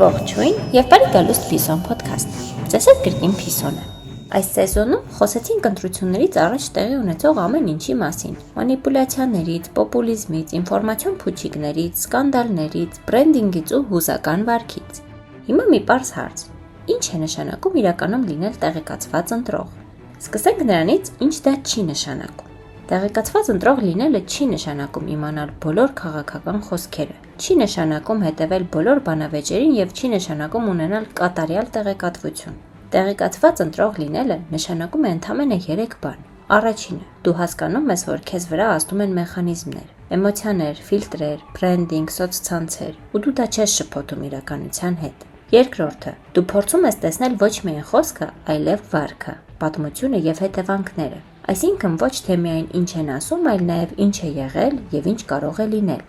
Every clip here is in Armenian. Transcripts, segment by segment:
Ողջույն եւ բարի գալուստ Փիսոն podcast։ Ձեզ հետ կրկին Փիսոն է։ Այս սեզոնում խոսեցինք ընտրություններից առաջ տեղի ունեցող ամեն ինչի մասին՝ մանիպուլյացիաներից, պոպուլիզմից, ինֆորմացիոն փուչիկներից, սկանդալներից, բրենդինգից ու հուզական վարքից։ Հիմա մի պարզ հարց. ինչ է նշանակում իրականում լինել տեղեկացված ընտրող։ Սկսենք նրանից, ինչ դա չի նշանակում։ Տեղեկացված ընտրող լինելը չի նշանակում իմանալ բոլոր քաղաքական խոսքերը, չի նշանակում հետևել բոլոր բանավեճերին եւ չի նշանակում ունենալ կատարյալ տեղեկատվություն։ Տեղեկացված ընտրող լինելը նշանակում է ընդամենը 3 բան։ Առաջինը՝ դու հասկանում ես, որ քեզ վրա ազդում են մեխանիզմներ, էմոցիաներ, ֆիլտրեր, բրենդինգ, սոցցանցեր, ու դու դա չես շփոթում իրականության հետ։ Երկրորդը՝ դու փորձում ես տեսնել ոչ միայն խոսքը, այլև վարքը, պատմությունը եւ հետևանքները։ Այսինքն ոչ թե միայն ինչ են ասում, այլ նաև ինչ է եղել եւ ինչ կարող է լինել։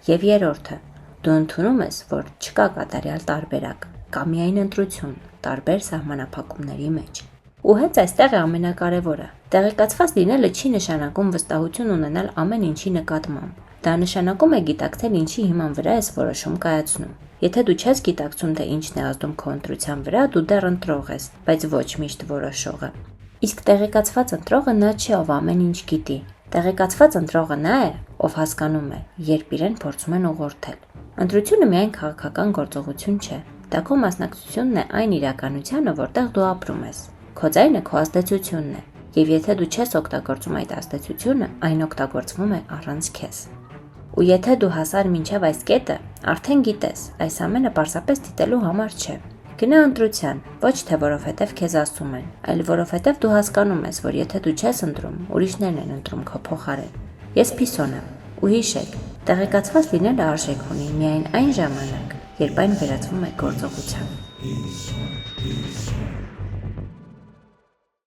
Եվ երրորդը, դու ընդունում ես, որ չկա կատարյալ տարբերակ, կա միայն ընտրություն, տարբեր սահմանափակումների մեջ։ Ու հենց այստեղ է ամենակարևորը։ Տեղեկացված լինելը չի նշանակում վստահություն ունենալ ամեն ինչի նկատմամբ։ Դա նշանակում է գիտակցել ինչի հիման վրա ես որոշում կայացնում։ Եթե դու չես գիտակցում, թե ինչն է ազդում քո ընտրության վրա, դու դեռ ընտրող ես, բայց ոչ միշտ որոշողը։ Իսկ տեղեկացված ընտրողը նա չէ, ով ամեն ինչ գիտի։ Տեղեկացված ընտրողը նա է, ով հասկանում է, երբ իրեն փորձում են ուղղորդել։ Ընտրությունը միայն քաղաքական գործողություն չէ։ Դա քո մասնակցությունն է այն իրականությանը, որտեղ դու ապրում ես։ Քո ձայնը քո ազդեցությունն է, եւ եթե դու չես օգտագործում այդ ազդեցությունը, այն օգտագործվում է առանց քեզ։ Ու եթե դու հասար մինչև այս կետը, արդեն գիտես, այս ամենը պարզապես դիտելու համար չէ։ Գնա ընտրության, ոչ թե որովհետև քեզ ասում են, այլ որովհետև դու հասկանում ես, որ եթե դու չես ընտրում, ուրիշներն են ընտրում քո փոխարեն։ Ես Փիսոն եմ, ու հիշեք, տեղեկացված լինելը արժեք ունի միայն այն ժամանակ, երբ այն վերածվում է գործողության։